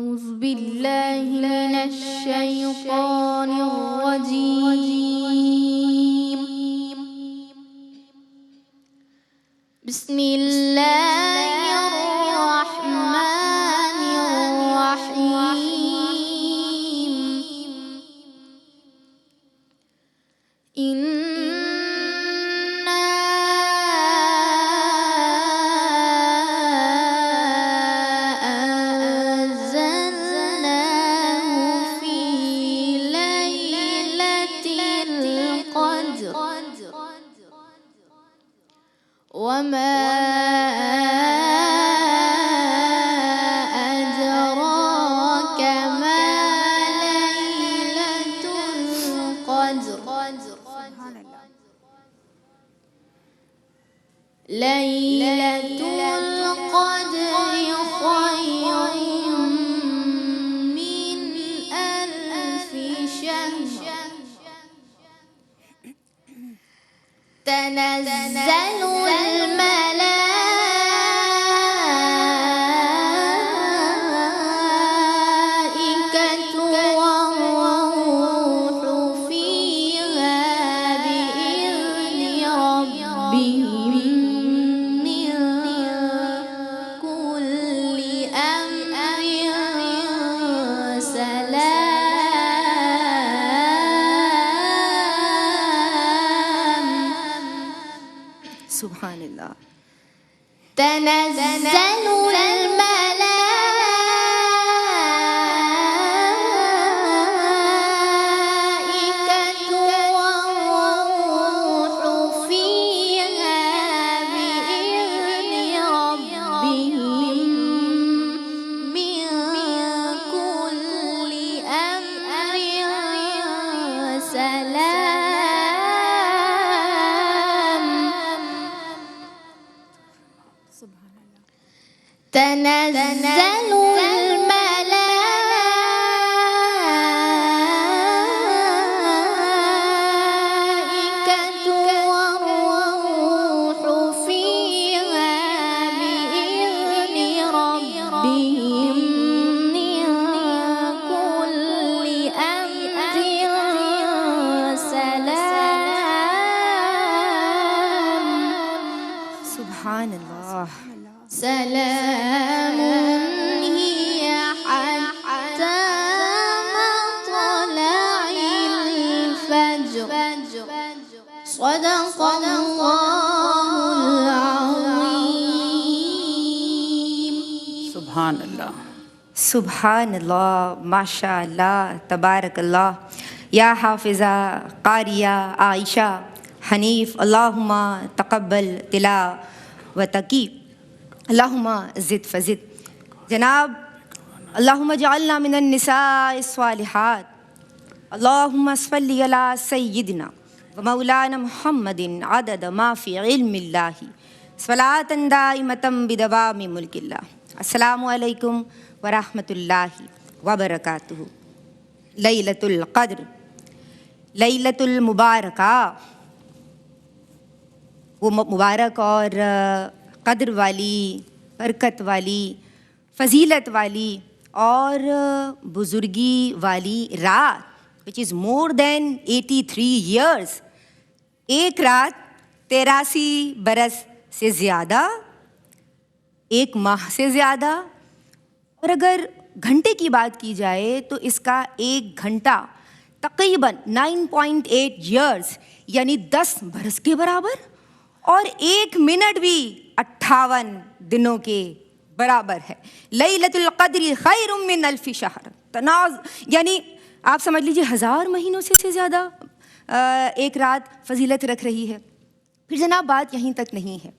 أعوذ بالله من الشيطان الرجيم. بسم الله الرحمن الرحيم. وما أدراك ما ليلة القدر. ليلة القدر خير من ألف شهر. تنزل الملائكة والروح فيها بإذن ربهم من كل أمر سلام. سبحان اللہ. تنزل الملائكة والروح فيها بإذن ربهم من كل أمر سلام. تنزل الملائكة والروح فيها بإذن ربهم من كل أمر سلام. سبحان اللہ. سلام هي حتى مطلع الفجر. صدق الله العظيم. سبحان اللہ. سبحان اللہ. ماشاء اللہ. تبارک اللہ. یا حافظہ قاریہ عائشہ حنیف اللہم تقبل تلاوتکی اللہم زد فزد. جناب اللہم اجعلنا من النساء الصالحات. اللہم صلی علی سیدنا و مولانا محمد عدد ما فی علم اللہ صلاۃ دائمۃ بدوام ملک اللہ. السلام علیکم ورحمۃ اللہ وبرکاتہ. لیلۃ القدر، لیلۃ المبارکہ، وہ مبارک اور قدر والی، برکت والی، فضیلت والی اور بزرگی والی رات which is more than 83 years. ایک رات 83 برس سے زیادہ، ایک ماہ سے زیادہ. اور اگر گھنٹے کی بات کی جائے تو اس کا ایک گھنٹہ تقریباً 9.8 years یعنی 10 برس کے برابر، اور ایک منٹ بھی 58 دنوں کے برابر ہے. لیلۃ القدر خیر من الف شہر. یعنی آپ سمجھ لیجیے 1000 مہینوں سے زیادہ ایک رات فضیلت رکھ رہی ہے. پھر جناب بات یہیں تک نہیں ہے.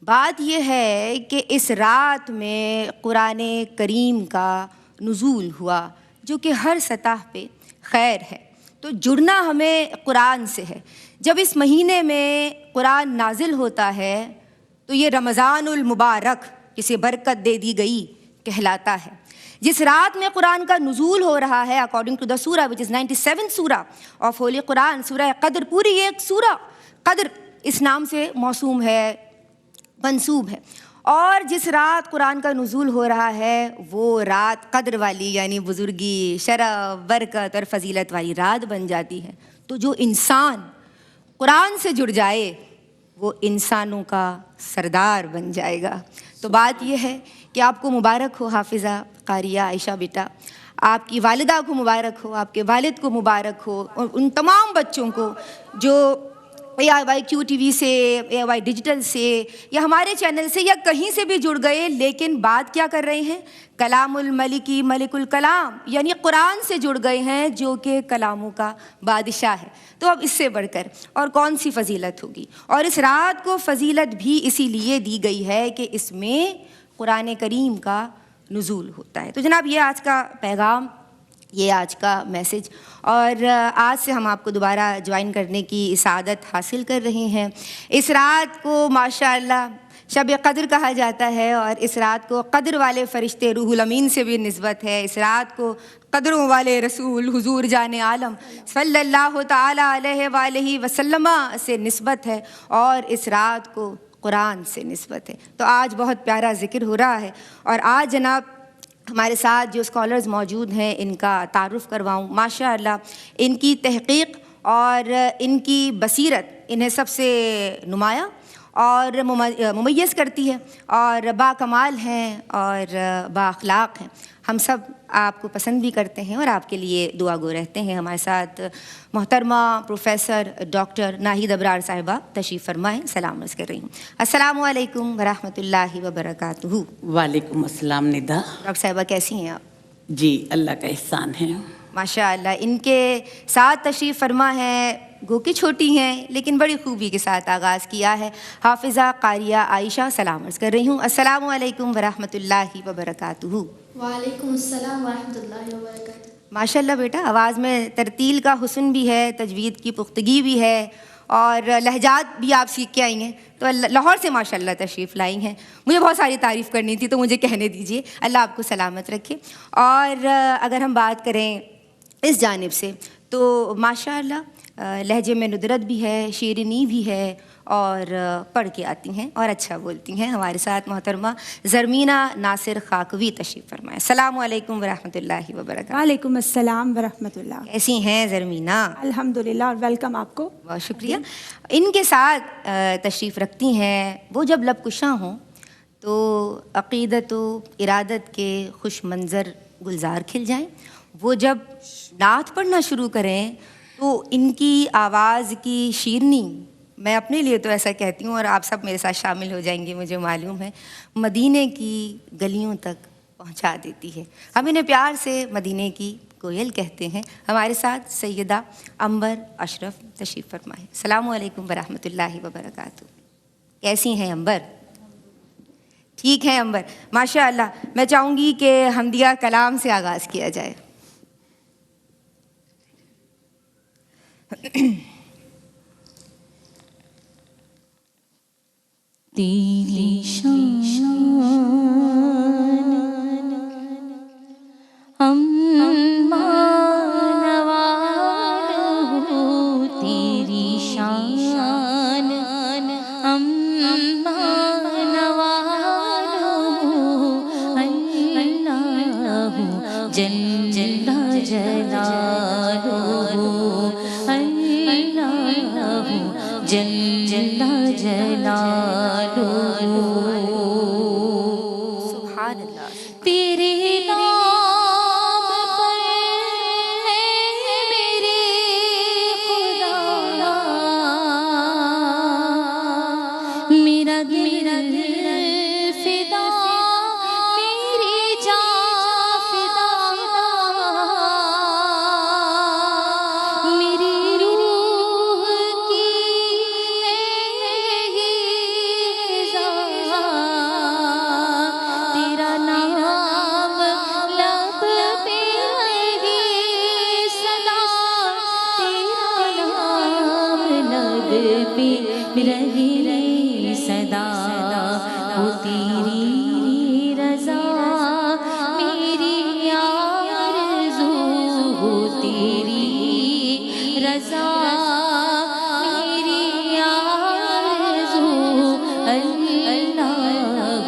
بات یہ ہے کہ اس رات میں قرآن کریم کا نزول ہوا جو کہ ہر سطح پہ خیر ہے. تو جڑنا ہمیں قرآن سے ہے. جب اس مہینے میں قرآن نازل ہوتا ہے تو یہ رمضان المبارک جسے برکت دے دی گئی کہلاتا ہے. جس رات میں قرآن کا نزول ہو رہا ہے اکارڈنگ ٹو دا سورہ وچ از 97 سورہ آف ہولی قرآن، سورہ قدر، پوری ایک سورہ قدر اس نام سے موسوم ہے، منسوب ہے. اور جس رات قرآن کا نزول ہو رہا ہے وہ رات قدر والی یعنی بزرگی، شرف، برکت اور فضیلت والی رات بن جاتی ہے. تو جو انسان قرآن سے جڑ جائے وہ انسانوں کا سردار بن جائے گا. تو بات یہ ہے کہ آپ کو مبارک ہو حافظہ قاریہ عائشہ بیٹا، آپ کی والدہ کو مبارک ہو، آپ کے والد کو مبارک ہو، اور ان تمام بچوں کو جو AIYQ TV سے، AIY ڈیجیٹل سے یا ہمارے چینل سے یا کہیں سے بھی جڑ گئے لیکن بات کیا کر رہے ہیں؟ کلام الملکی ملک الکلام یعنی قرآن سے جڑ گئے ہیں جو کہ کلاموں کا بادشاہ ہے. تو اب اس سے بڑھ کر اور کون سی فضیلت ہوگی؟ اور اس رات کو فضیلت بھی اسی لیے دی گئی ہے کہ اس میں قرآن کریم کا نزول ہوتا ہے. تو جناب یہ آج کا پیغام، یہ آج کا میسج، اور آج سے ہم آپ کو دوبارہ جوائن کرنے کی سعادت حاصل کر رہے ہیں. اس رات کو ماشاءاللہ شب قدر کہا جاتا ہے، اور اس رات کو قدر والے فرشتے روح الامین سے بھی نسبت ہے. اس رات کو قدروں والے رسول حضور جان عالم صلی اللہ تعالی علیہ وآلہ وسلم سے نسبت ہے، اور اس رات کو قرآن سے نسبت ہے. تو آج بہت پیارا ذکر ہو رہا ہے، اور آج جناب ہمارے ساتھ جو اسکالرز موجود ہیں ان کا تعارف کرواؤں. ماشاءاللہ ان کی تحقیق اور ان کی بصیرت انہیں سب سے نمایاں اور ممیز کرتی ہے، اور با کمال ہیں اور با اخلاق ہیں. ہم سب آپ کو پسند بھی کرتے ہیں اور آپ کے لیے دعا گو رہتے ہیں. ہمارے ساتھ محترمہ پروفیسر ڈاکٹر ناہید ابرار صاحبہ تشریف فرمائیں. سلام عرض کر رہی ہوں. السلام علیکم ورحمۃ اللہ وبرکاتہ. وعلیکم السلام ندا. ڈاکٹر صاحبہ کیسی ہیں آپ؟ جی اللہ کا احسان ہے. ماشاء اللہ ان کے ساتھ تشریف فرما ہے، گو کہ چھوٹی ہیں لیکن بڑی خوبی کے ساتھ آغاز کیا ہے، حافظہ قاریہ عائشہ. سلام عرض کر رہی ہوں. السلام علیکم ورحمۃ اللہ وبرکاتہ. وعلیکم السلام ورحمۃ اللہ وبرکاتہ. ماشاء اللہ بیٹا، آواز میں ترتیل کا حسن بھی ہے، تجوید کی پختگی بھی ہے، اور لہجات بھی آپ سیکھ کے آئی ہیں. تو لاہور سے ماشاء اللہ تشریف لائی ہیں. مجھے بہت ساری تعریف کرنی تھی تو مجھے کہنے دیجیے. اللہ آپ کو سلامت رکھے. اور اگر ہم بات کریں اس جانب سے تو ماشاء اللہ لہجے میں ندرت بھی ہے، شیرینی بھی ہے، اور پڑھ کے آتی ہیں اور اچھا بولتی ہیں. ہمارے ساتھ محترمہ زرمینہ ناصر خاکوی تشریف فرمائیں. السلام علیکم ورحمۃ اللہ وبرکاتہ. وعلیکم السلام ورحمۃ اللہ. کیسی ہیں زرمینہ؟ الحمدللہ، اور ویلکم آپ کو. بہت شکریہ. ان کے ساتھ تشریف رکھتی ہیں وہ جب لب کشاں ہوں تو عقیدت و ارادت کے خوش منظر گلزار کھل جائیں. وہ جب نعت پڑھنا شروع کریں تو ان کی آواز کی شیرنی، میں اپنے لیے تو ایسا کہتی ہوں اور آپ سب میرے ساتھ شامل ہو جائیں گے مجھے معلوم ہے، مدینے کی گلیوں تک پہنچا دیتی ہے. ہم انہیں پیار سے مدینے کی کوئل کہتے ہیں. ہمارے ساتھ سیدہ عنبر اشرف تشریف فرمائیں. السلام علیکم ورحمۃ اللہ وبرکاتہ. کیسی ہیں عنبر؟ ٹھیک ہے عنبر، ماشاء اللہ. میں چاہوں گی کہ حمدیہ کلام سے آغاز کیا جائے. تیری شان ہم مانوالو، تیری شان ہم مانوالو، اللہ جل جلالہ، اللہ جل جلالہ. سبحان اللہ. تیرے نام پر ہے میرے خدا، میرا دل فدا، میری جان فدا، میری روح کی تیرا نام لب پہ رہی صدا، تیرا نام لب پہ رہی صدا. وہ تیری رضا میری آرزو، وہ تیری رضا میری آرزو، اللہ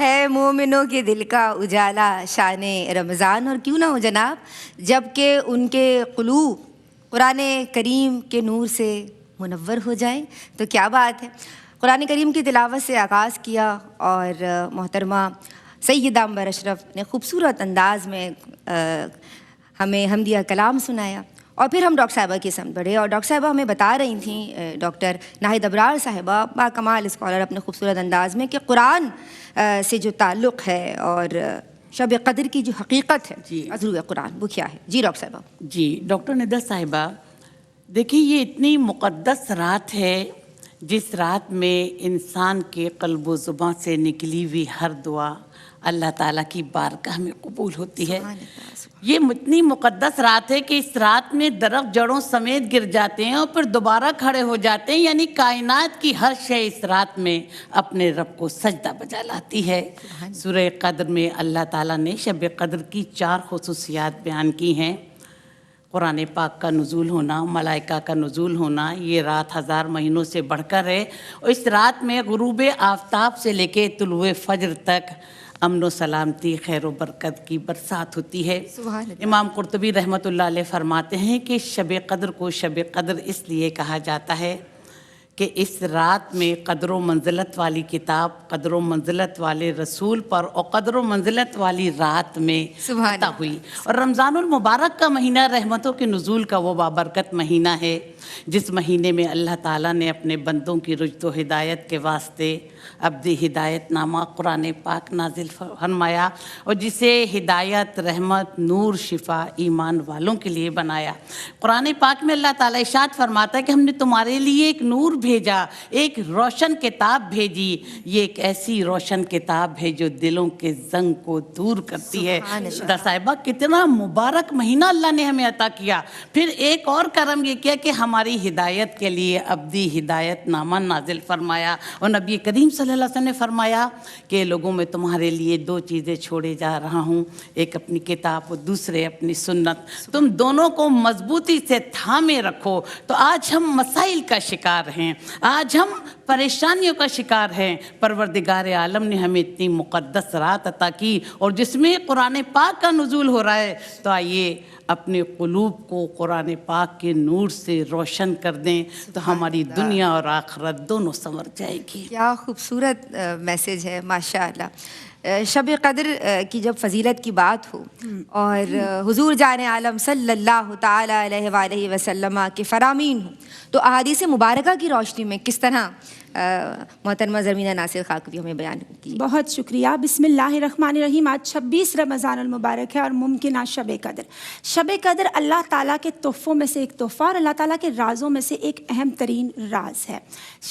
ہے مومنوں کے دل کا اجالا شان رمضان. اور کیوں نہ ہو جناب، جب کہ ان کے قلوب قرآن کریم کے نور سے منور ہو جائیں تو کیا بات ہے. قرآن کریم کی تلاوت سے آغاز کیا اور محترمہ سیدہ عنبر اشرف نے خوبصورت انداز میں ہمیں حمدیہ کلام سنایا. اور پھر ہم ڈاکٹر صاحبہ کی سمت بڑھے اور ڈاکٹر صاحبہ ہمیں بتا رہی تھیں، ڈاکٹر ناہید ابرار صاحبہ با کمال اسکالر اپنے خوبصورت انداز میں، کہ قرآن سے جو تعلق ہے اور شب قدر کی جو حقیقت ہے عزو قرآن وہ کیا ہے. جی ڈاکٹر صاحبہ. جی ڈاکٹر ندہ صاحبہ، دیکھیے یہ اتنی مقدس رات ہے جس رات میں انسان کے قلب و زبان سے نکلی ہوئی ہر دعا اللہ تعالیٰ کی بارگاہ میں قبول ہوتی ہے. یہ اتنی مقدس رات ہے کہ اس رات میں درخت جڑوں سمیت گر جاتے ہیں اور پھر دوبارہ کھڑے ہو جاتے ہیں، یعنی کائنات کی ہر شے اس رات میں اپنے رب کو سجدہ بجا لاتی ہے. سورہ قدر میں اللہ تعالیٰ نے شب قدر کی 4 خصوصیات بیان کی ہیں. قرآن پاک کا نزول ہونا، ملائکہ کا نزول ہونا، یہ رات 1000 مہینوں سے بڑھ کر ہے. اور اس رات میں غروب آفتاب سے لے کے طلوع فجر تک امن و سلامتی، خیر و برکت کی برسات ہوتی ہے. امام قرطبی رحمۃ اللہ علیہ فرماتے ہیں کہ شب قدر کو شب قدر اس لیے کہا جاتا ہے کہ اس رات میں قدر و منزلت والی کتاب، قدر و منزلت والے رسول پر اور قدر و منزلت والی رات میں عطا ہوئی. اور رمضان المبارک کا مہینہ رحمتوں کے نزول کا وہ بابرکت مہینہ ہے جس مہینے میں اللہ تعالیٰ نے اپنے بندوں کی رشد و ہدایت کے واسطے عبدی ہدایت نامہ قرآن پاک نازل فرمایا اور جسے ہدایت، رحمت، نور، شفا ایمان والوں کے لیے بنایا. قرآن پاک میں اللہ تعالیٰ ارشاد فرماتا ہے کہ ہم نے تمہارے لیے ایک نور بھیجا، ایک روشن کتاب بھیجی. یہ ایک ایسی روشن کتاب ہے جو دلوں کے زنگ کو دور کرتی ہے. صاحبہ کتنا مبارک مہینہ اللہ نے ہمیں عطا کیا. پھر ایک اور کرم یہ کیا کہ ہماری ہدایت کے لیے عبدی ہدایت نامہ نازل فرمایا. اور نبی کریم صلی اللہ علیہ وسلم نے فرمایا کہ لوگوں میں تمہارے لیے 2 چیزیں چھوڑے جا رہا ہوں، ایک اپنی کتاب اور دوسرے اپنی سنت. تم دونوں کو مضبوطی سے تھامے رکھو. تو آج ہم مسائل کا شکار ہیں، آج ہم پریشانیوں کا شکار ہیں. پروردگار عالم نے ہمیں اتنی مقدس رات عطا کی اور جس میں قرآن پاک کا نزول ہو رہا ہے. تو آئیے اپنے قلوب کو قرآن پاک کے نور سے روشن کر دیں تو ہماری دنیا اور آخرت دونوں سنور جائے گی. کیا خوبصورت میسیج ہے ماشاء اللہ. شب قدر کی جب فضیلت کی بات ہو اور حضور جان عالم صلی اللہ تعالی علیہ وآلہ وسلم کے فرامین ہوں تو احادیث مبارکہ کی روشنی میں کس طرح محترمہ زرمینہ ناصر خاکوی ہمیں بیان کی. بہت شکریہ. بسم اللہ الرحمن الرحیم. آج 26 رمضان المبارک ہے اور ممکنہ شب قدر. شب قدر اللہ تعالیٰ کے تحفوں میں سے ایک تحفہ اور اللہ تعالیٰ کے رازوں میں سے ایک اہم ترین راز ہے.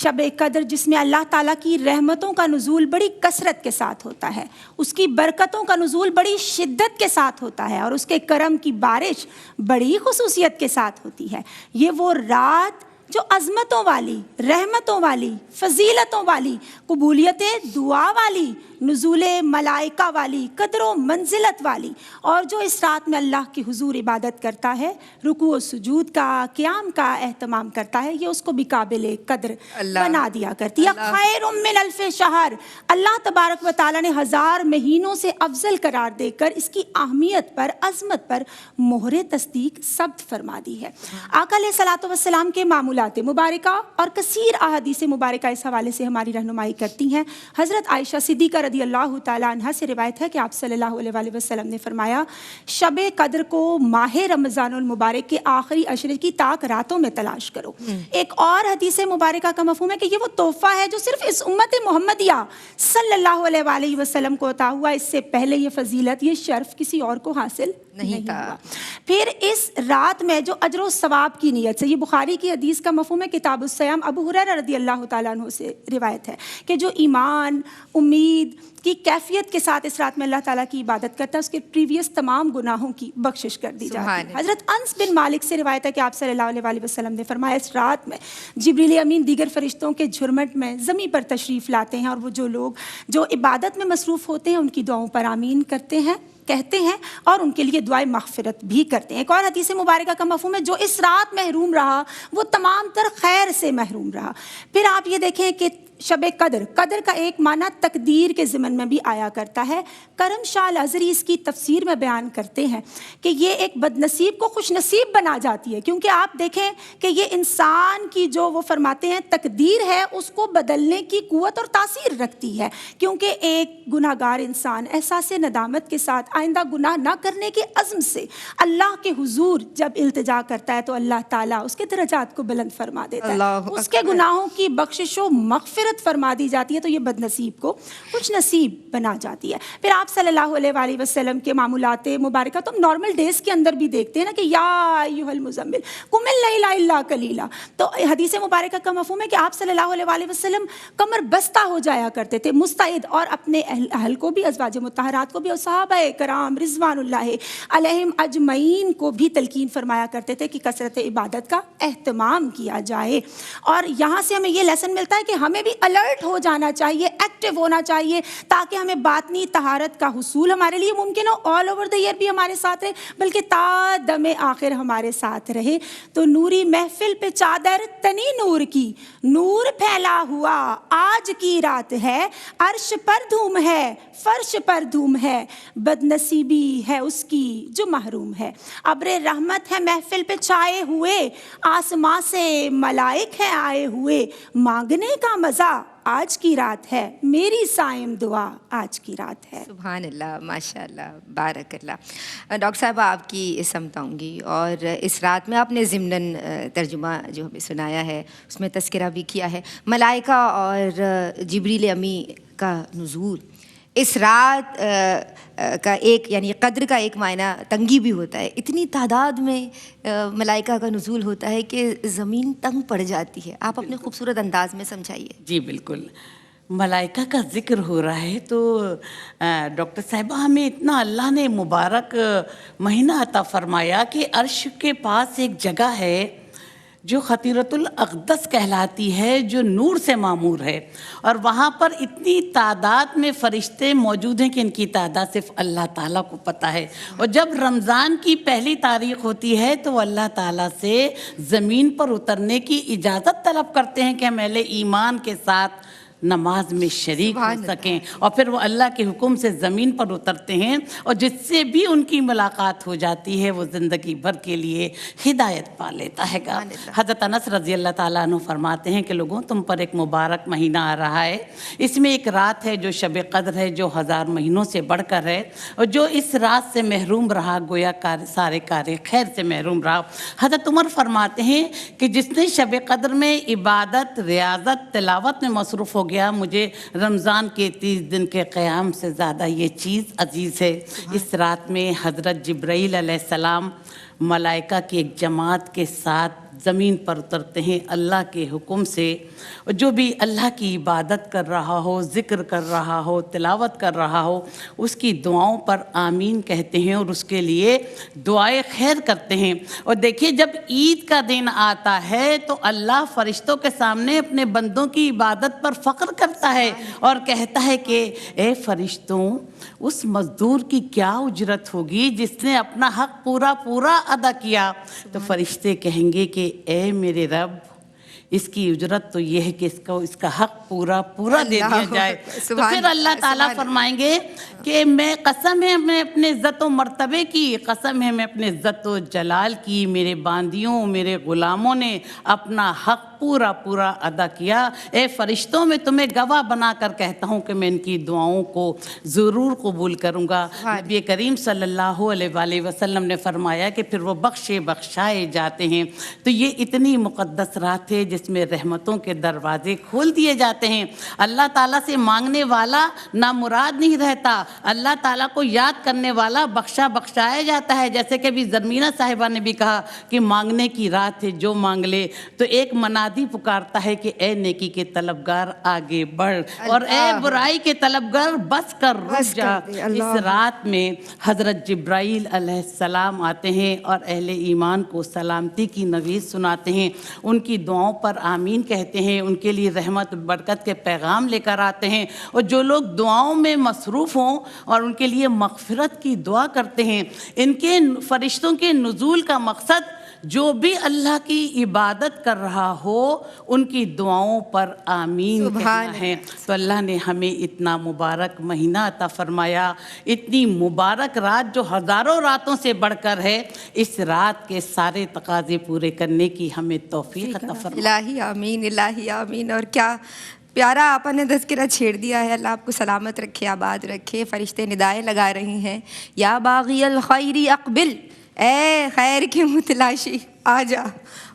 شب قدر جس میں اللہ تعالیٰ کی رحمتوں کا نزول بڑی کثرت کے ساتھ ہوتا ہے، اس کی برکتوں کا نزول بڑی شدت کے ساتھ ہوتا ہے اور اس کے کرم کی بارش بڑی خصوصیت کے ساتھ ہوتی ہے. یہ وہ رات جو عظمتوں والی، رحمتوں والی، فضیلتوں والی، قبولیت دعا والی، نزول ملائکہ والی، قدر و منزلت والی، اور جو اس رات میں اللہ کی حضور عبادت کرتا ہے، رکوع و سجود کا، قیام کا اہتمام کرتا ہے، یہ اس کو بھی قابل قدر بنا دیا کرتی ہے. خیر من الف شہر. اللہ تبارک و تعالیٰ نے 1000 مہینوں سے افضل قرار دے کر اس کی اہمیت پر، عظمت پر مہر تصدیق ثبت فرما دی ہے. آقا علیہ الصلوۃ والسلام کے معمولات مبارکہ اور کثیر احادیث مبارکہ اس حوالے سے ہماری رہنمائی کرتی ہیں. حضرت عائشہ صدیقہ رضی اللہ تعالیٰ عنہ سے روایت ہے کہ آپ صلی اللہ علیہ وآلہ وسلم نے فرمایا شب قدر کو ماہ رمضان المبارک کے آخری عشرے کی طاق راتوں میں تلاش کرو. ایک اور حدیث مبارکہ کا مفہوم ہے کہ یہ وہ تحفہ ہے جو صرف اس امت محمدیہ صلی اللہ علیہ وآلہ وسلم کو عطا ہوا. اس سے پہلے یہ فضیلت، یہ شرف کسی اور کو حاصل نہیں تھا. پھر اس رات میں جو اجر و ثواب کی نیت سے، یہ بخاری کی حدیث کا مفہوم ہے، کتاب الصیام، ابو ہریرہ رضی اللہ تعالیٰ عنہ سے روایت ہے کہ جو ایمان، امید کی کیفیت کے ساتھ اس رات میں اللہ تعالیٰ کی عبادت کرتا ہے، اس کے پریویس تمام گناہوں کی بخشش کر دی جاتی ہے. حضرت انس بن مالک سے روایت ہے کہ آپ صلی اللہ علیہ وآلہ وسلم نے فرمایا اس رات میں جبریل امین دیگر فرشتوں کے جھرمٹ میں زمین پر تشریف لاتے ہیں اور وہ جو لوگ جو عبادت میں مصروف ہوتے ہیں ان کی دعاؤں پر آمین کرتے ہیں کہتے ہیں اور ان کے لیے دعائے مغفرت بھی کرتے ہیں۔ ایک اور حدیث مبارکہ کا مفہوم ہے جو اس رات محروم رہا وہ تمام تر خیر سے محروم رہا۔ پھر آپ یہ دیکھیں کہ شب قدر، قدر کا ایک معنی تقدیر کے ضمن میں بھی آیا کرتا ہے۔ کرم شاہ الازہری اس کی تفسیر میں بیان کرتے ہیں کہ یہ ایک بد نصیب کو خوش نصیب بنا جاتی ہے، کیونکہ آپ دیکھیں کہ یہ انسان کی جو وہ فرماتے ہیں تقدیر ہے اس کو بدلنے کی قوت اور تاثیر رکھتی ہے، کیونکہ ایک گناہ گار انسان احساس ندامت کے ساتھ آئندہ گناہ نہ کرنے کے عزم سے اللہ کے حضور جب التجا کرتا ہے تو اللہ تعالیٰ اس کے درجات کو بلند فرما دیتا ہے، اس کے گناہوں کی بخشش و مغفرت فرما دی جاتی ہے، تو یہ بد نصیب کو خوش نصیب بنا جاتی ہے۔ پھر آپ صلی اللہ علیہ وآلہ وسلم کے معمولات مبارکہ تو ہم نارمل ڈیز کے اندر بھی دیکھتے ہیں نا کہ یا ایھا المزمل قم اللیل الا قلیلا، تو حدیث مبارکہ کا مفہوم ہے کہ آپ صلی اللہ علیہ وآلہ وسلم کمر بستہ ہو جایا کرتے تھے، مستعد، اور اپنے اہل کو بھی، ازواج مطہرات کو بھی، اور صحابہ کرام رضوان اللہ علیہم اجمعین کو بھی تلقین فرمایا کرتے تھے کہ کثرت عبادت کا اہتمام کیا جائے۔ اور یہاں سے ہمیں یہ لیسن ملتا ہے کہ ہمیں بھی الرٹ ہو جانا چاہیے، ایکٹیو ہونا چاہیے، تاکہ ہمیں باطنی طہارت کا حصول ہمارے لیے ممکن ہو، آل اوور دا ایئر بھی ہمارے ساتھ رہے، بلکہ تا دم آخر ہمارے ساتھ رہے۔ تو نوری محفل پہ چادر تنی نور کی، نور پھیلا ہوا آج کی رات ہے، عرش پر دھوم ہے، فرش پر دھوم ہے، بد نصیبی ہے اس کی جو محروم ہے۔ ابر رحمت ہے محفل پہ چھائے ہوئے، آسماں سے ملائک ہیں آئے ہوئے، مانگنے کا مزہ آج کی رات ہے، میری صائم دعا آج کی رات ہے۔ سبحان اللہ، ماشاء اللہ، بارک اللہ۔ ڈاکٹر صاحبہ آپ کی سمجھاؤں گی، اور اس رات میں آپ نے ضمناً ترجمہ جو ہمیں سنایا ہے اس میں تذکرہ بھی کیا ہے ملائکہ اور جبریل امی کا نزول۔ اس رات کا ایک یعنی قدر کا ایک معنی تنگی بھی ہوتا ہے، اتنی تعداد میں ملائکہ کا نزول ہوتا ہے کہ زمین تنگ پڑ جاتی ہے۔ آپ اپنے خوبصورت انداز میں سمجھائیے۔ جی بالکل، ملائکہ کا ذکر ہو رہا ہے تو ڈاکٹر صاحبہ ہمیں اتنا اللہ نے مبارک مہینہ عطا فرمایا کہ عرش کے پاس ایک جگہ ہے جو خطیرۃ الاقدس کہلاتی ہے، جو نور سے معمور ہے، اور وہاں پر اتنی تعداد میں فرشتے موجود ہیں کہ ان کی تعداد صرف اللہ تعالیٰ کو پتہ ہے۔ اور جب رمضان کی پہلی تاریخ ہوتی ہے تو وہ اللہ تعالیٰ سے زمین پر اترنے کی اجازت طلب کرتے ہیں کہ ہم اہل ایمان کے ساتھ نماز میں شریک ہو سکیں، اور پھر وہ اللہ کے حکم سے زمین پر اترتے ہیں، اور جس سے بھی ان کی ملاقات ہو جاتی ہے وہ زندگی بھر کے لیے ہدایت پا لیتا ہے گا۔ حضرت انس رضی اللہ تعالیٰ عنہ فرماتے ہیں کہ لوگوں تم پر ایک مبارک مہینہ آ رہا ہے، اس میں ایک رات ہے جو شب قدر ہے، جو 1000 مہینوں سے بڑھ کر ہے، اور جو اس رات سے محروم رہا گویا سارے کار خیر سے محروم رہا۔ حضرت عمر فرماتے ہیں کہ جس نے شب قدر میں عبادت، ریاضت، تلاوت میں مصروف ہو گیا، مجھے رمضان کے 30 دن کے قیام سے زیادہ یہ چیز عزیز ہے۔ اس رات میں حضرت جبرائیل علیہ السلام ملائکہ کی ایک جماعت کے ساتھ زمین پر اترتے ہیں اللہ کے حکم سے، اور جو بھی اللہ کی عبادت کر رہا ہو، ذکر کر رہا ہو، تلاوت کر رہا ہو، اس کی دعاؤں پر آمین کہتے ہیں اور اس کے لیے دعائے خیر کرتے ہیں۔ اور دیکھیے جب عید کا دن آتا ہے تو اللہ فرشتوں کے سامنے اپنے بندوں کی عبادت پر فخر کرتا ہے اور کہتا ہے کہ اے فرشتوں، اس مزدور کی کیا اجرت ہوگی جس نے اپنا حق پورا ادا کیا؟ تو فرشتے کہیں گے کہ اے میرے رب، اس کی اجرت تو یہ ہے کہ اس کا حق پورا دے دیا جائے۔ تو پھر اللہ تعالیٰ فرمائیں گے کہ میں قسم ہے میں اپنے عزت و مرتبے کی، قسم ہے میں اپنے عزت و جلال کی، میرے باندیوں، میرے غلاموں نے اپنا حق پورا ادا کیا۔ اے فرشتوں، میں تمہیں گواہ بنا کر کہتا ہوں کہ میں ان کی دعاؤں کو ضرور قبول کروں گا۔ نبی کریم صلی اللہ علیہ وآلہ وسلم نے فرمایا کہ پھر وہ بخشائے جاتے ہیں۔ تو یہ اتنی مقدس رات ہے جس میں رحمتوں کے دروازے کھول دیے جاتے ہیں۔ اللہ تعالیٰ سے مانگنے والا نامراد نہیں رہتا، اللہ تعالیٰ کو یاد کرنے والا بخشایا جاتا ہے۔ جیسے کہ ابھی زرمینہ صاحبہ نے بھی کہا کہ مانگنے کی رات ہے، جو مانگ لے، تو ایک منادی پکارتا ہے کہ اے نیکی کے طلبگار آگے بڑھ، اور اے برائی کے طلبگار بس کر رک جا۔ اس رات میں حضرت جبرائیل علیہ السلام آتے ہیں اور اہل ایمان کو سلامتی کی نوید سناتے ہیں، ان کی دعاؤں پر پر آمین کہتے ہیں، ان کے لیے رحمت برکت کے پیغام لے کر آتے ہیں، اور جو لوگ دعاؤں میں مصروف ہوں اور ان کے لیے مغفرت کی دعا کرتے ہیں، ان کے فرشتوں کے نزول کا مقصد جو بھی اللہ کی عبادت کر رہا ہو ان کی دعاؤں پر آمین کہنا ہے۔ تو اللہ نے ہمیں اتنا مبارک مہینہ عطا فرمایا، اتنی مبارک رات جو ہزاروں راتوں سے بڑھ کر ہے، اس رات کے سارے تقاضے پورے کرنے کی ہمیں توفیق عطا فرمایا۔ الہی آمین، الہی آمین۔ اور کیا پیارا آپا نے تذکرہ چھیڑ دیا ہے، اللہ آپ کو سلامت رکھے، آباد رکھے۔ فرشتے ندائیں لگا رہی ہیں، یا باغی الخیر اقبل، اے خیر کے متلاشی آ جا۔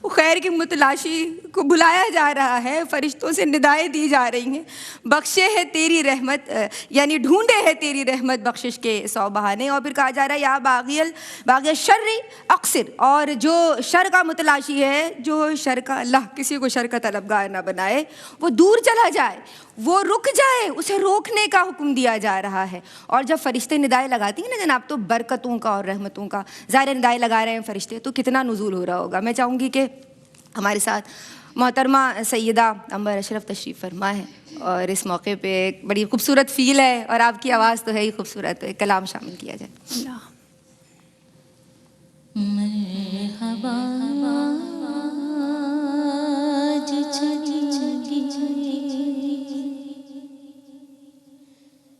وہ خیر کے متلاشی کو بلایا جا رہا ہے، فرشتوں سے ندائیں دی جا رہی ہیں، بخشے ہے تیری رحمت، یعنی ڈھونڈے ہے تیری رحمت بخشش کے 100 بہانے۔ اور پھر کہا جا رہا ہے یا باغی الشر اقصر، اور جو شر کا متلاشی ہے، جو شر کا، اللہ کسی کو شر کا طلبگار نہ بنائے، وہ دور چلا جائے، وہ رک جائے، اسے روکنے کا حکم دیا جا رہا ہے۔ اور جب فرشتے ندائیں لگاتی ہیں نا جناب، تو برکتوں کا اور رحمتوں کا ظاہر ندائیں لگا رہے ہیں فرشتے، تو کتنا نزول ہو رہا ہوگا۔ میں چاہوں گی کہ ہمارے ساتھ محترمہ سیدہ عنبر اشرف تشریف فرما ہے، اور اس موقع پہ ایک بڑی خوبصورت فیل ہے، اور آپ کی آواز تو ہے ہی خوبصورت، تو ایک کلام شامل کیا جائے۔ مرحبا آج چلی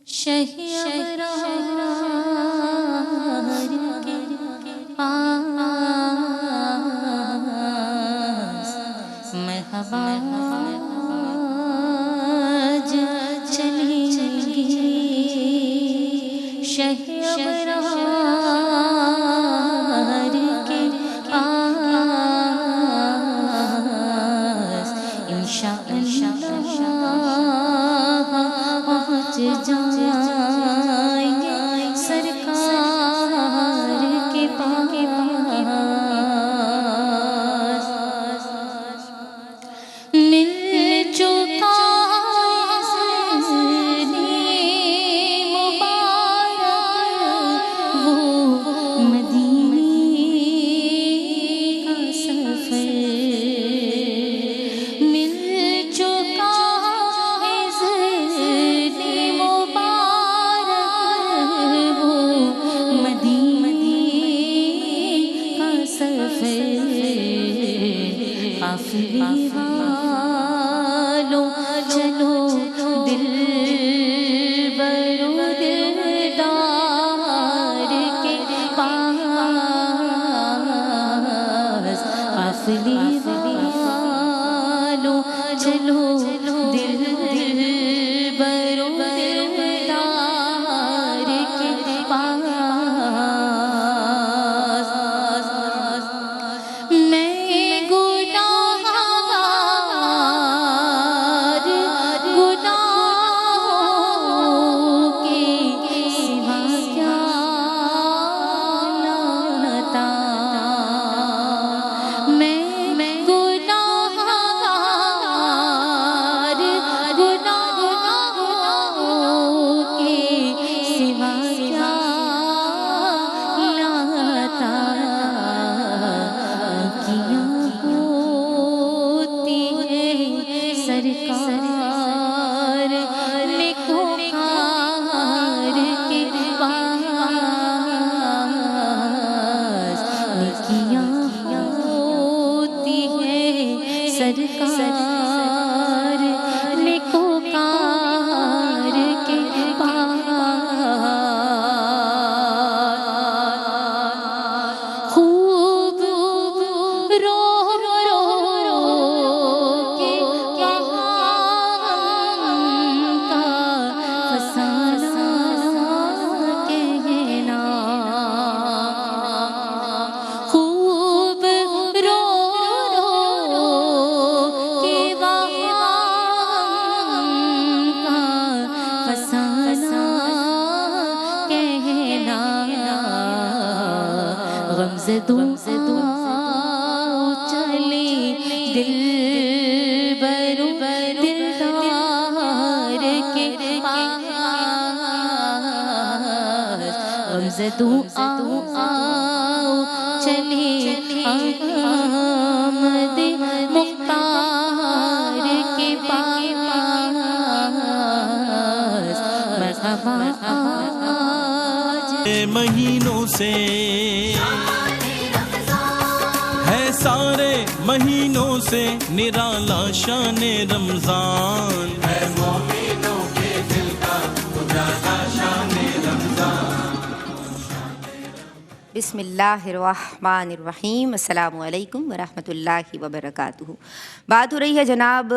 شہریار کے پاس، مرحبا آج چلی شہریار کے پاس، انشاءاللہ پہنچ جائیں گے سرکار کے پاس، مل چکا چلی دل برو دلدار کے پاس، غمزدوں آؤ چلی آمد مختار مہینوں سے ہے سارے مہینوں سے نرالا شان رمضان ہے مومنوں کے دل کا اجالا شان رمضان. بسم اللہ الرحمن الرحیم. السلام علیکم ورحمۃ اللہ وبرکاتہ. بات ہو رہی ہے جناب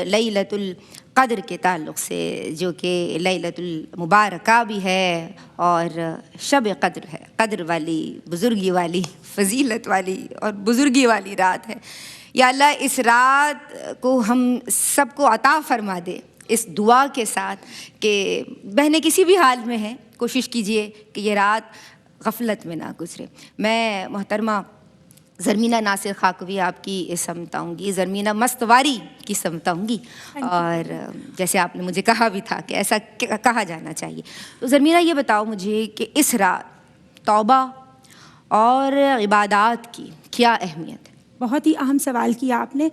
لیلۃ القدر کے تعلق سے، جو کہ لیلۃ المبارکہ بھی ہے اور شب قدر ہے. قدر والی، بزرگی والی، فضیلت والی اور بزرگی والی رات ہے. یا اللہ اس رات کو ہم سب کو عطا فرما دے، اس دعا کے ساتھ کہ بہنیں کسی بھی حال میں ہیں کوشش کیجئے کہ یہ رات غفلت میں نہ گزرے. میں محترمہ زرمینہ ناصر خاکوی آپ کی سمتاؤں گی، زرمینہ مستواری کی سمتاؤں گی، اور جیسے آپ نے مجھے کہا بھی تھا کہ ایسا کہا جانا چاہیے. تو زرمینہ یہ بتاؤ مجھے کہ اس رات توبہ اور عبادات کی کیا اہمیت ہے؟ بہت ہی اہم سوال کیا آپ نے.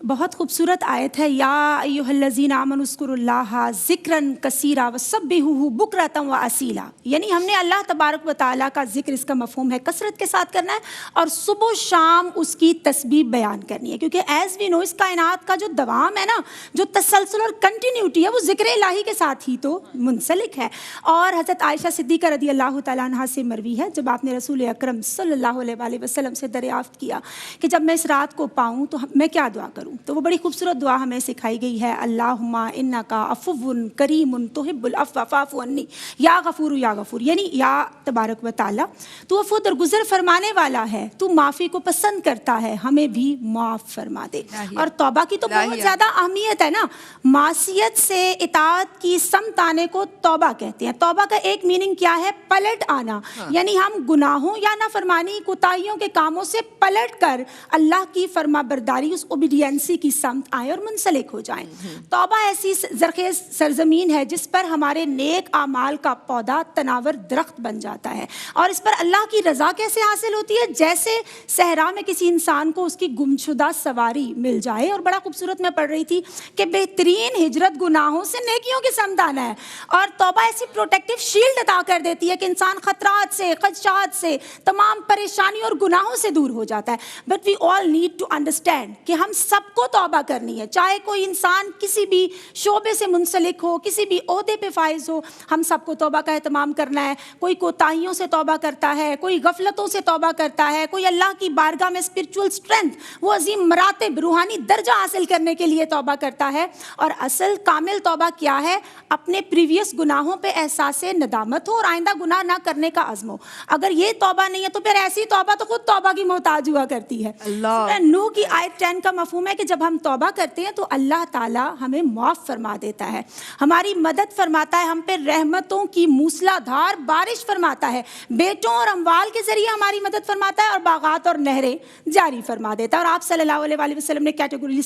بہت خوبصورت آیت ہے، یا ایھا الذین آمنوا اذکروا اللہ ذکرا کثیرا وسبحوہ بکرۃ واصیلا. یعنی ہم نے اللہ تبارک و تعالیٰ کا ذکر، اس کا مفہوم ہے کثرت کے ساتھ کرنا ہے، اور صبح و شام اس کی تسبیح بیان کرنی ہے. کیونکہ ایز وی نو اس کائنات کا جو دوام ہے نا، جو تسلسل اور کنٹینیوٹی ہے، وہ ذکر الہی کے ساتھ ہی تو منسلک ہے. اور حضرت عائشہ صدیقہ رضی اللہ تعالیٰ عنہا سے مروی ہے، جب آپ نے رسول اکرم صلی اللہ علیہ وآلہ وسلم سے دریافت کیا کہ جب میں اس رات کو پاؤں تو میں کیا دعا کروں، تو وہ بڑی خوبصورت دعا ہمیں سکھائی گئی ہے، اللہم انکا عفو کریم تحب العفو فاعف عنی یا غفور یا غفور. یعنی یا تبارک و تعالیٰ تو عفو درگزر فرمانے والا ہے، تو معافی کو پسند کرتا ہے، ہمیں بھی معاف فرما دے. اور توبہ کی تو بہت زیادہ اہمیت ہے نا. معصیت سے اطاعت کی سمت آنے کو توبہ کہتے ہیں. توبہ کا ایک میننگ کیا ہے؟ پلٹ آنا. یعنی ہم گناہوں یا نافرمانی کوتاہیوں کے کاموں سے پلٹ کر اللہ کی فرما برداری، اس اوبیڈینسی کی سمت آئیں اور منسلک ہو جائیں. توبہ ایسی زرخیز سرزمین ہے جس پر ہمارے نیک اعمال کا پودا تناور درخت بن جاتا ہے. اور اس پر اللہ کی رضا کیسے حاصل ہوتی ہے؟ جیسے صحرا میں کسی انسان کو اس کی گمشدہ سواری مل جائے. اور بڑا خوبصورت میں پڑھ رہی تھی کہ بہترین ہجرت گناہوں سے نیکیوں کے سمت آنا ہے. اور توبہ ایسی پروٹیکٹیو شیلڈ عطا کر دیتی ہے کہ انسان خطرات سے، خدشات سے، تمام پریشانی اور گناہوں سے دور ہو جاتا ہے. But we all need to understand کہ ہم سب کو توبہ کرنی ہے، چاہے کوئی انسان کسی بھی شعبے سے منسلک ہو، کسی بھی عہدے پہ فائز ہو. ہم سب کو توبہ کا اہتمام کرنا ہے. کوئی کوتاہیوں سے توبہ کرتا ہے، کوئی غفلتوں سے توبہ کرتا ہے، کوئی اللہ کی بارگاہ میں اسپرچول اسٹرینتھ، وہ عظیم مراتب، روحانی درجہ حاصل کرنے کے لیے توبہ کرتا ہے. اور اصل کامل توبہ کیا ہے؟ اپنے پریویس گناہوں پہ احساس ندامت ہو اور آئندہ گناہ نہ کرنے کا عزم ہو. اگر یہ توبہ نہیں ہے تو پھر ایسی توبہ تو خود توبہ کی محتاج ہوا کرتی ہے. سورہ نوح کی آیت 10 کا مفہوم ہے کہ جب ہم توبہ کرتے ہیں تو اللہ تعالیٰ ہمیں معاف فرما دیتا ہے، ہماری مدد فرماتا ہے، ہم پہ رحمتوں کی موسلا دھار بارش فرماتا ہے، بیٹوں اور اموال کے ذریعے ہماری مدد فرماتا ہے، اور باغات اور نہریں جاری فرما دیتا ہے. اور آپ صلی اللہ علیہ وآلہ وسلم نے کیٹیگوریکل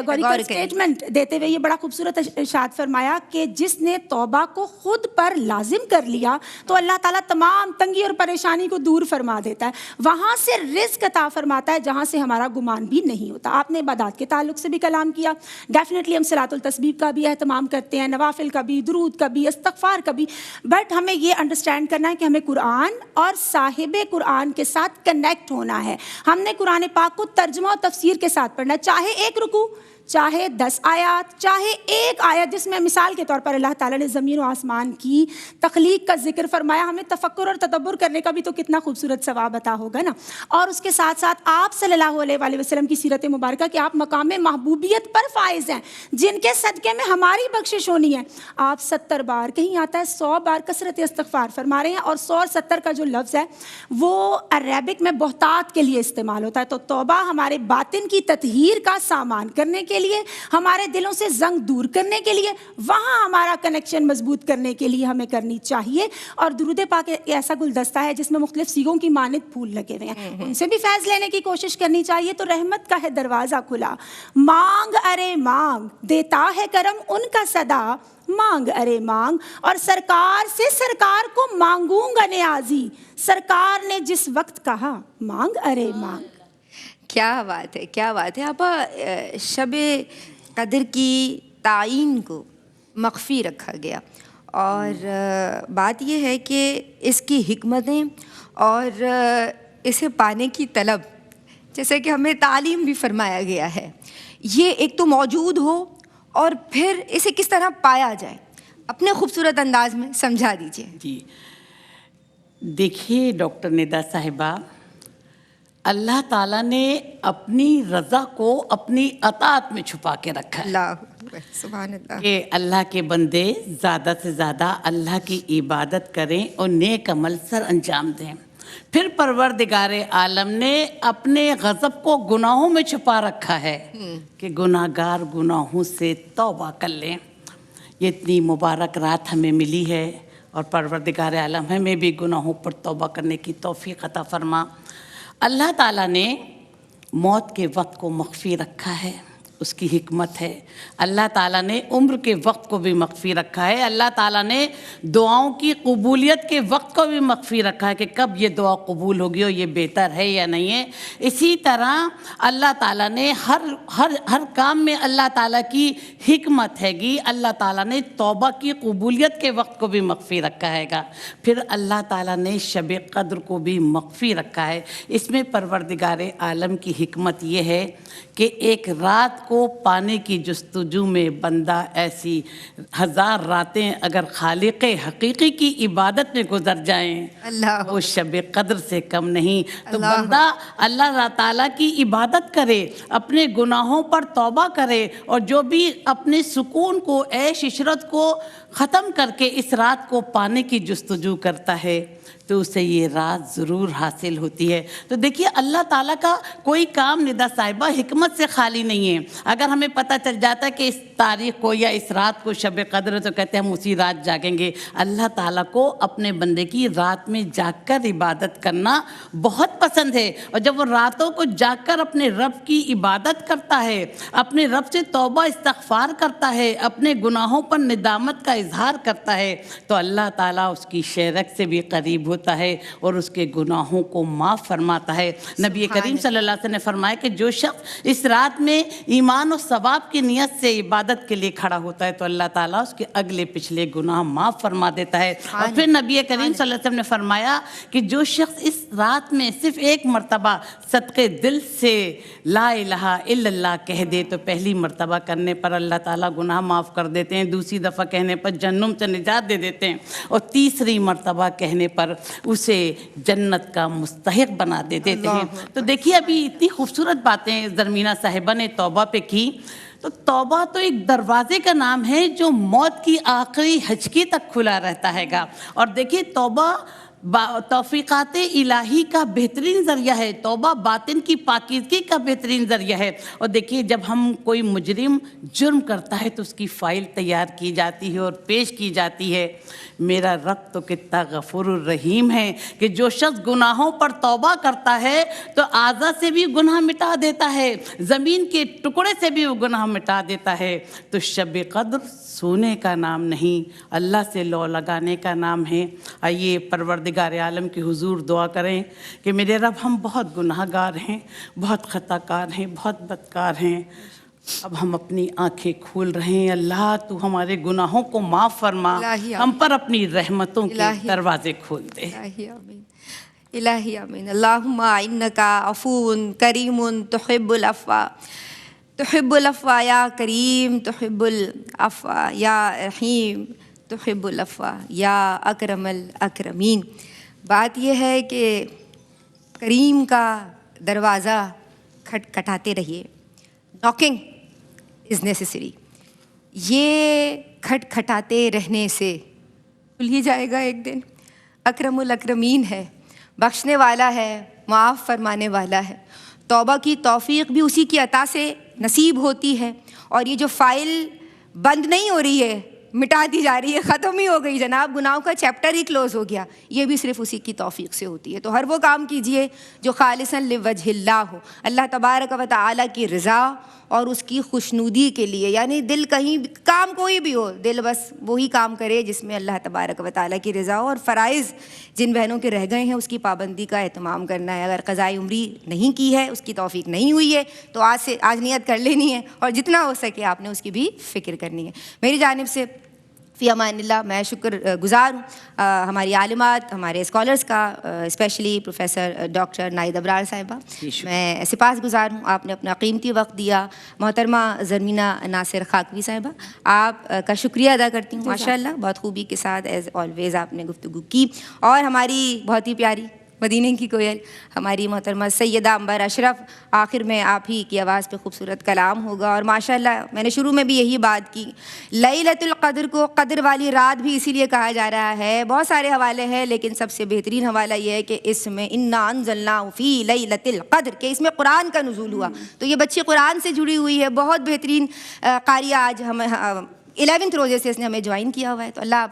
اسٹیٹمنٹ دیتے ہوئے یہ بڑا خوبصورت ارشاد فرمایا کہ جس نے توبہ کو خود پر لازم کر لیا تو اللہ تعالیٰ تمام تنگی اور پریشانی کو دور فرما دیتا ہے، وہاں سے رزق عطا فرماتا ہے جہاں سے ہمارا گمان بھی نہیں ہوتا. آپ نے عبادات کے تعلق سے بھی کلام کیا. ڈیفینیٹلی ہم صلاۃ التسبیح کا بھی اہتمام کرتے ہیں، نوافل کا بھی، درود کا بھی، استغفار کا بھی. بٹ ہمیں یہ انڈرسٹینڈ کرنا ہے کہ ہمیں قرآن اور صاحب قرآن کے ساتھ کنیکٹ ہونا ہے. ہم نے قرآن پاک کو ترجمہ اور تفسیر کے ساتھ پڑھنا ہے، چاہے ایک رکوع، چاہے 10 آیات، چاہے ایک آیت جس میں مثال کے طور پر اللہ تعالیٰ نے زمین و آسمان کی تخلیق کا ذکر فرمایا. ہمیں تفکر اور تدبر کرنے کا بھی تو کتنا خوبصورت ثواب عطا ہوگا نا. اور اس کے ساتھ ساتھ آپ صلی اللہ علیہ وآلہ وسلم کی سیرت مبارکہ کہ آپ مقام محبوبیت پر فائز ہیں، جن کے صدقے میں ہماری بخشش ہونی ہے. آپ 70 بار، کہیں آتا ہے 100 بار کثرت استغفار فرما رہے ہیں. اور 100 اور 70 کا جو لفظ ہے وہ عربک میں بہتات کے لیے استعمال ہوتا ہے. تو توبہ ہمارے باطن کی تطہیر کا سامان کرنے کے لیے، ہمارے دلوں سے زنگ دور کرنے کے لیے، وہاں ہمارا کنیکشن مضبوط کرنے کے لیے ہمیں کرنی چاہیے. اور درود پاک ایسا گلدستہ ہے جس میں مختلف سیگوں کی مانند پھول لگے ہوئے ہیں، ان سے بھی فیض لینے کی کوشش کرنی چاہیے. تو رحمت کا ہے دروازہ کھلا، مانگ ارے مانگ، دیتا ہے کرم ان کا صدا، مانگ ارے مانگ. اور سرکار سے سرکار کو مانگوں گا نیازی، سرکار نے جس وقت کہا مانگ ارے مانگ. کیا بات ہے، کیا بات ہے. آپا شب قدر کی تعین کو مخفی رکھا گیا. اور بات یہ ہے کہ اس کی حکمتیں اور اسے پانے کی طلب، جیسے کہ ہمیں تعلیم بھی فرمایا گیا ہے، یہ ایک تو موجود ہو اور پھر اسے کس طرح پایا جائے، اپنے خوبصورت انداز میں سمجھا دیجیے. جی دیکھیے ڈاکٹر ندا صاحبہ، اللہ تعالیٰ نے اپنی رضا کو اپنی اطاعت میں چھپا کے رکھا ہے. اللہ سبحان اللہ. کہ اللہ کے بندے زیادہ سے زیادہ اللہ کی عبادت کریں اور نیک عمل سر انجام دیں. پھر پروردگار عالم نے اپنے غضب کو گناہوں میں چھپا رکھا ہے کہ گناہ گار گناہوں سے توبہ کر لیں. یہ اتنی مبارک رات ہمیں ملی ہے اور پروردگار عالم ہمیں بھی گناہوں پر توبہ کرنے کی توفیق عطا فرما. اللہ تعالیٰ نے موت کے وقت کو مخفی رکھا ہے، اس کی حکمت ہے. اللہ تعالیٰ نے عمر کے وقت کو بھی مخفی رکھا ہے. اللہ تعالیٰ نے دعاؤں کی قبولیت کے وقت کو بھی مخفی رکھا ہے کہ کب یہ دعا قبول ہوگی اور یہ بہتر ہے یا نہیں ہے. اسی طرح اللہ تعالیٰ نے ہر کام میں اللہ تعالیٰ کی حکمت ہے گی. اللہ تعالیٰ نے توبہ کی قبولیت کے وقت کو بھی مخفی رکھا ہے گا. پھر اللہ تعالیٰ نے شب قدر کو بھی مخفی رکھا ہے. اس میں پروردگار عالم کی حکمت یہ ہے کہ ایک رات کو پانے کی جستجو میں بندہ ایسی 1000 راتیں اگر خالق حقیقی کی عبادت میں گزر جائیں اللہ وہ شب قدر سے کم نہیں. تو بندہ اللہ تعالیٰ کی عبادت کرے، اپنے گناہوں پر توبہ کرے اور جو بھی اپنے سکون کو، عیش عشرت کو ختم کر کے اس رات کو پانے کی جستجو کرتا ہے تو اسے یہ رات ضرور حاصل ہوتی ہے. تو دیکھیے اللہ تعالیٰ کا کوئی کام ندا صاحبہ حکمت سے خالی نہیں ہے. اگر ہمیں پتہ چل جاتا ہے کہ اس تاریخ کو یا اس رات کو شب قدر تو کہتے ہیں ہم اسی رات جاگیں گے. اللہ تعالیٰ کو اپنے بندے کی رات میں جاگ کر عبادت کرنا بہت پسند ہے. اور جب وہ راتوں کو جاگ کر اپنے رب کی عبادت کرتا ہے، اپنے رب سے توبہ استغفار کرتا ہے، اپنے گناہوں پر ندامت کا اظہار کرتا ہے تو اللہ تعالیٰ اس کی شرک سے بھی قریب ہوتا ہے اور اس کے گناہوں کو معاف فرماتا ہے. نبی کریم صلی اللہ علیہ وسلم نے فرمایا کہ جو شخص اس رات میں ایمان و ثواب کی نیت سے عبادت کے لیے کھڑا ہوتا ہے تو اللہ تعالیٰ اس کے اگلے پچھلے گناہ معاف فرما دیتا ہے. اور پھر نبی کریم صلی اللہ علیہ وسلم نے فرمایا کہ جو شخص اس رات میں صرف ایک مرتبہ صدقے دل سے لا الہ الا اللہ کہہ دے تو پہلی مرتبہ کرنے پر اللہ تعالیٰ گناہ معاف کر دیتے ہیں، دوسری دفعہ کہنے پر جہنم سے نجات دے دیتے ہیں اور تیسری مرتبہ کہنے پر اسے جنت کا مستحق بنا دیتے ہیں. تو دیکھیے ابھی اتنی خوبصورت باتیں زرمینہ صاحبہ نے توبہ پہ کی. تو توبہ تو ایک دروازے کا نام ہے جو موت کی آخری ہچکی تک کھلا رہتا ہے گا. اور دیکھیے توبہ توفیقات الہی کا بہترین ذریعہ ہے، توبہ باطن کی پاکیزگی کا بہترین ذریعہ ہے. اور دیکھیے جب ہم کوئی مجرم جرم کرتا ہے تو اس کی فائل تیار کی جاتی ہے اور پیش کی جاتی ہے. میرا رب تو کتنا غفور الرحیم ہے کہ جو شخص گناہوں پر توبہ کرتا ہے تو اعضاء سے بھی گناہ مٹا دیتا ہے، زمین کے ٹکڑے سے بھی وہ گناہ مٹا دیتا ہے. تو شب قدر سونے کا نام نہیں، اللہ سے لو لگانے کا نام ہے. آئیے پروردگار عالم کے حضور دعا کریں کہ میرے رب ہم بہت گناہ گار ہیں، بہت خطا کار ہیں، بہت بدکار ہیں. اب ہم اپنی آنکھیں کھول رہے ہیں. اللہ تو ہمارے گناہوں کو معاف فرما، ہم پر اپنی رحمتوں کے دروازے کھول دے. الہی آمین، الہی آمین. اللہم انکا عفو کریم تحب العفو، تحب العفو یا کریم، تحب العفو یا رحیم، تحب العفو یا اکرم الاکرمین. بات یہ ہے کہ کریم کا دروازہ کھٹکھٹاتے رہیے. ناکنگ از نیسیسری. یہ کھٹکھٹاتے رہنے سے کھل ہی جائے گا ایک دن. اکرم الاکرمین ہے، بخشنے والا ہے، معاف فرمانے والا ہے. توبہ کی توفیق بھی اسی کی عطا سے نصیب ہوتی ہے. اور یہ جو فائل بند نہیں ہو رہی ہے، مٹا دی جا رہی ہے، ختم ہی ہو گئی جناب، گناہوں کا چیپٹر ہی کلوز ہو گیا، یہ بھی صرف اسی کی توفیق سے ہوتی ہے. تو ہر وہ کام کیجئے جو خالصاً لوجہ اللہ ہو، اللہ تبارک و تعالیٰ کی رضا اور اس کی خوشنودی کے لیے. یعنی دل کہیں کام کوئی بھی ہو، دل بس وہی کام کرے جس میں اللہ تبارک و تعالیٰ کی رضا ہو. اور فرائض جن بہنوں کے رہ گئے ہیں اس کی پابندی کا اہتمام کرنا ہے. اگر قضائے عمری نہیں کی ہے، اس کی توفیق نہیں ہوئی ہے تو آج نیت کر لینی ہے اور جتنا ہو سکے آپ نے اس کی بھی فکر کرنی ہے. میری جانب سے فی امان اللہ. میں شکر گزار ہوں ہماری عالمات، ہمارے اسکالرس کا، اسپیشلی پروفیسر ڈاکٹر نائد ابرار صاحبہ. میں سپاس گزار ہوں، آپ نے اپنا قیمتی وقت دیا. محترمہ زرمینہ ناصر خاکوی صاحبہ، آپ کا شکریہ ادا کرتی ہوں. ماشاء اللہ بہت خوبی کے ساتھ ایز آلویز آپ نے گفتگو کی. اور ہماری بہت ہی پیاری مدینے کی کوئل ہماری محترمہ سیدہ امبر اشرف، آخر میں آپ ہی کی آواز پہ خوبصورت کلام ہوگا. اور ماشاءاللہ میں نے شروع میں بھی یہی بات کی، لیلۃ القدر کو قدر والی رات بھی اسی لیے کہا جا رہا ہے. بہت سارے حوالے ہیں لیکن سب سے بہترین حوالہ یہ ہے کہ اس میں انا انزلناہ فی لیلۃ القدر، کہ اس میں قرآن کا نزول ہوا. تو یہ بچی قرآن سے جڑی ہوئی ہے، بہت بہترین قاریہ. آج ہم 11ویں روزے سے اس نے ہمیں جوائن کیا ہوا ہے. تو اللہ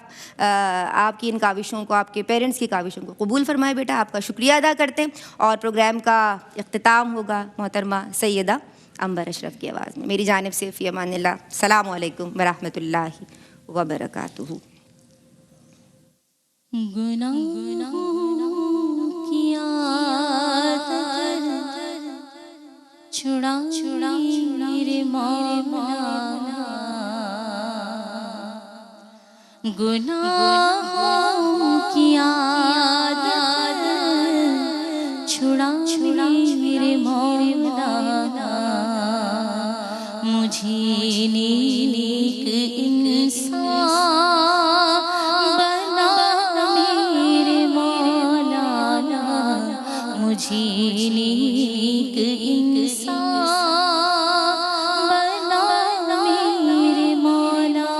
آپ کی ان کاوشوں کو، آپ کے پیرنٹس کی کاوشوں کو قبول فرمائے. بیٹا آپ کا شکریہ ادا کرتے ہیں. اور پروگرام کا اختتام ہوگا محترمہ سیدہ امبر اشرف کی آواز میں. میری جانب سے فی امان اللہ، السلام علیکم ورحمۃ اللہ وبرکاتہ. گناہ کی عادت چھڑا میرے مولا، گناہوں کی عادت چھڑا میرے مولا، مجھے نیک انسان بنا میرے مولا، مجھے نیک انسان بنا میرے مولا،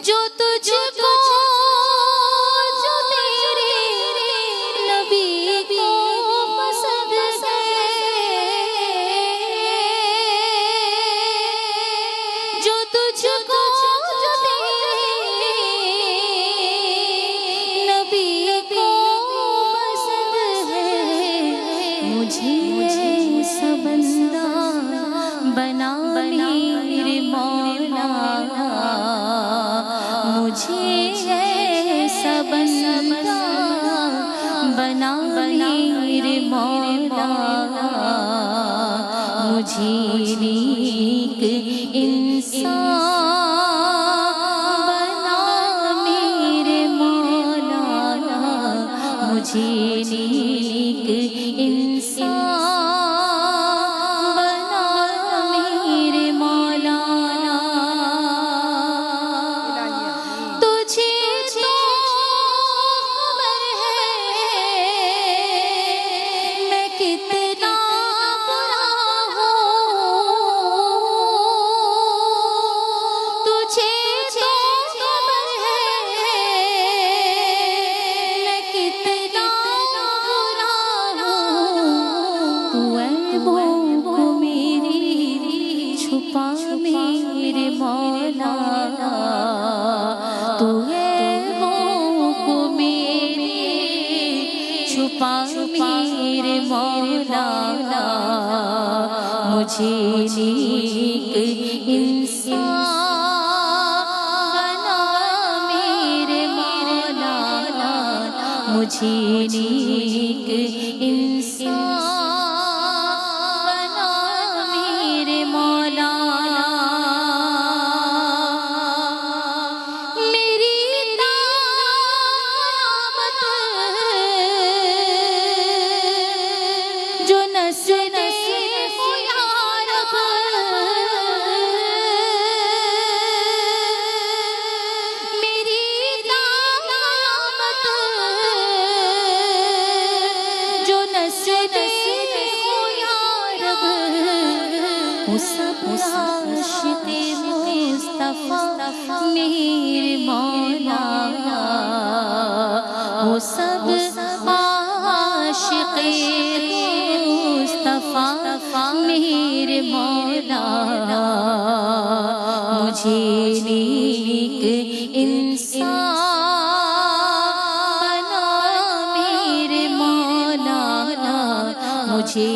جو تجھ کو جو تیرے نبی کو پسند ہے، جو تجھ کو جو تیرے نبی کو پسند ہے، مجھے ایسا بندہ بنا میرے مولا، مجھے ایسا بندہ بنا میرے مولا، مجھے نیک انسان بنا میرے مولا، مجھے نیک انسان بنا میرے مولا. تجھے تو خبر ہے میں کتنا برا ہوں، تجھے تو خبر ہے میں کتنا برا ہوں، تو عیبوں کو میری چھپا میرے مولا، تو عیبوں کو میری چھپا میرے مولا، مجھے نیک انسان بنا میرے مولا، مجھے نیک انسان بنا میرے مولا. میری نعمت جو نسل ہو یا رب، میری نعمت جو نسل ہو یا رب، وہ سب عاشق مصطفیٰ میرے مولا، وہ سب عاشق مصطفیٰ میرے مولا، مجھے نیک انسان بنا میرے مولا، مجھے